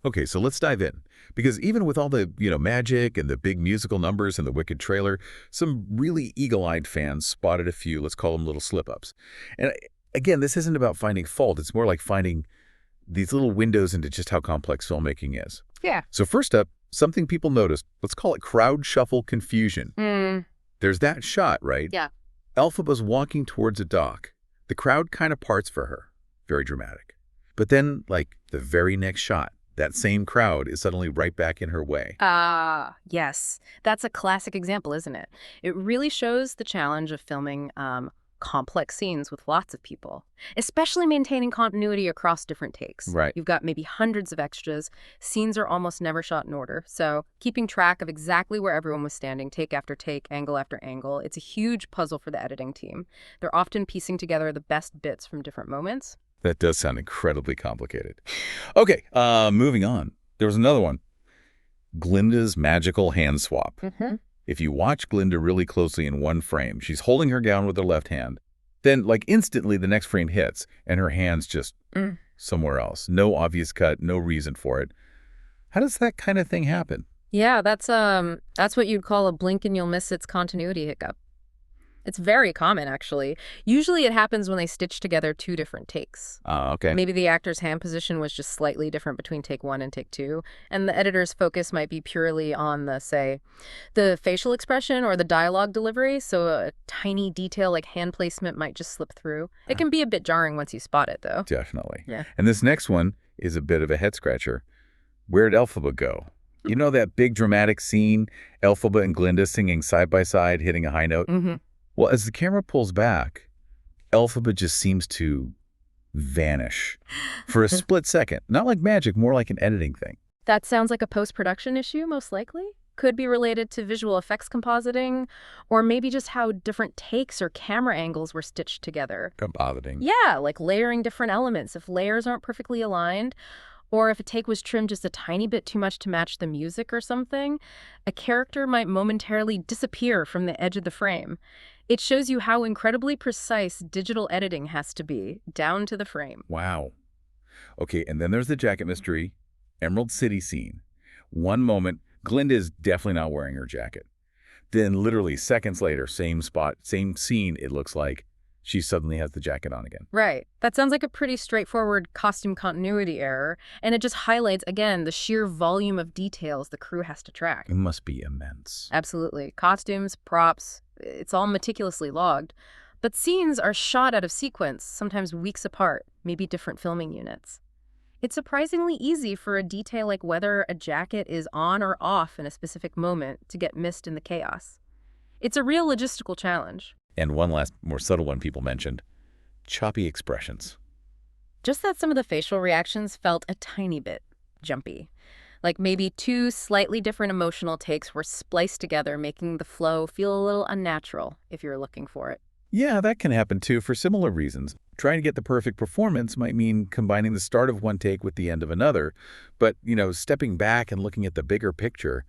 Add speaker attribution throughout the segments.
Speaker 1: Okay, so let's dive in. Because even with all the, magic and the big musical numbers and the Wicked trailer, some really eagle-eyed fans spotted a few, let's call them little slip-ups. And again, this isn't about finding fault. It's more like finding these little windows into just how complex filmmaking is.
Speaker 2: Yeah.
Speaker 1: So first up, something people noticed, let's call it crowd shuffle confusion. There's that shot, right?
Speaker 2: Yeah.
Speaker 1: Elphaba's walking towards a dock. The crowd kind of parts for her. Very dramatic. But then, like, the very next shot, that same crowd is suddenly right back in her way.
Speaker 2: Yes. That's a classic example, isn't it? It really shows the challenge of filming complex scenes with lots of people, especially maintaining continuity across different takes.
Speaker 1: Right.
Speaker 2: You've got maybe hundreds of extras. Scenes are almost never shot in order. So keeping track of exactly where everyone was standing, take after take, angle after angle, it's a huge puzzle for the editing team. They're often piecing together the best bits from different moments.
Speaker 1: That does sound incredibly complicated. Okay, moving on. There was another one. Glinda's magical hand swap. If you watch Glinda really closely in one frame, she's holding her gown with her left hand. Then, like, instantly, the next frame hits, and her hand's just somewhere else. No obvious cut, no reason for it. How does that kind of thing happen?
Speaker 2: Yeah, that's what you'd call a blink and you'll miss its continuity hiccup. It's very common, actually. Usually it happens when they stitch together two different takes.
Speaker 1: Okay.
Speaker 2: Maybe the actor's hand position was just slightly different between take one and take two, and the editor's focus might be purely on the facial expression or the dialogue delivery, so a tiny detail like hand placement might just slip through. It can be a bit jarring once you spot it, though.
Speaker 1: Definitely.
Speaker 2: Yeah.
Speaker 1: And this next one is a bit of a head-scratcher. Where'd Elphaba go? You know that big dramatic scene, Elphaba and Glinda singing side by side, hitting a high note? Well, as the camera pulls back, Elphaba just seems to vanish for a split second. Not like magic, more like an editing thing.
Speaker 2: That sounds like a post-production issue, most likely. Could be related to visual effects compositing, or maybe just how different takes or camera angles were stitched together.
Speaker 1: Compositing.
Speaker 2: Yeah, like layering different elements. If layers aren't perfectly aligned, or if a take was trimmed just a tiny bit too much to match the music or something, a character might momentarily disappear from the edge of the frame. It shows you how incredibly precise digital editing has to be, down to the frame.
Speaker 1: Wow. Okay, and then there's the jacket mystery, Emerald City scene. One moment, Glinda is definitely not wearing her jacket. Then literally seconds later, same spot, same scene, it looks like, she suddenly has the jacket on again.
Speaker 2: Right. That sounds like a pretty straightforward costume continuity error, and it just highlights, again, the sheer volume of details the crew has to track.
Speaker 1: It must be immense.
Speaker 2: Absolutely. Costumes, props, it's all meticulously logged. But scenes are shot out of sequence, sometimes weeks apart, maybe different filming units. It's surprisingly easy for a detail like whether a jacket is on or off in a specific moment to get missed in the chaos. It's a real logistical challenge.
Speaker 1: And one last, more subtle one people mentioned, choppy expressions.
Speaker 2: Just that some of the facial reactions felt a tiny bit jumpy. Like maybe two slightly different emotional takes were spliced together, making the flow feel a little unnatural if you're looking for it.
Speaker 1: Yeah, that can happen too for similar reasons. Trying to get the perfect performance might mean combining the start of one take with the end of another. But, stepping back and looking at the bigger picture,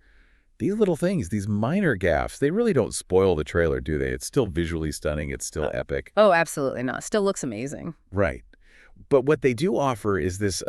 Speaker 1: these little things, these minor gaffes, they really don't spoil the trailer, do they? It's still visually stunning. It's still epic.
Speaker 2: Oh, absolutely not. Still looks amazing.
Speaker 1: Right. But what they do offer is this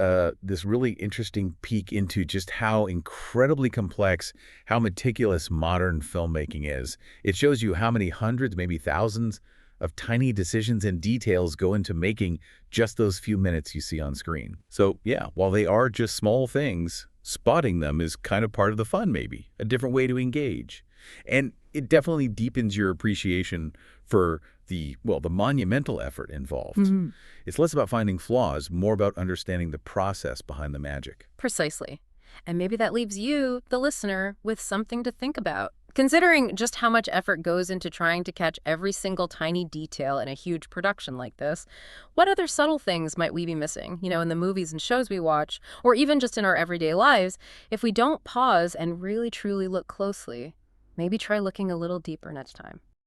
Speaker 1: really interesting peek into just how incredibly complex, how meticulous modern filmmaking is. It shows you how many hundreds, maybe thousands of tiny decisions and details go into making just those few minutes you see on screen. So yeah, while they are just small things, spotting them is kind of part of the fun, maybe, a different way to engage. And it definitely deepens your appreciation for the monumental effort involved. It's less about finding flaws, more about understanding the process behind the magic.
Speaker 2: Precisely. And maybe that leaves you, the listener, with something to think about. Considering just how much effort goes into trying to catch every single tiny detail in a huge production like this, what other subtle things might we be missing, in the movies and shows we watch, or even just in our everyday lives, if we don't pause and really truly look closely? Maybe try looking a little deeper next time.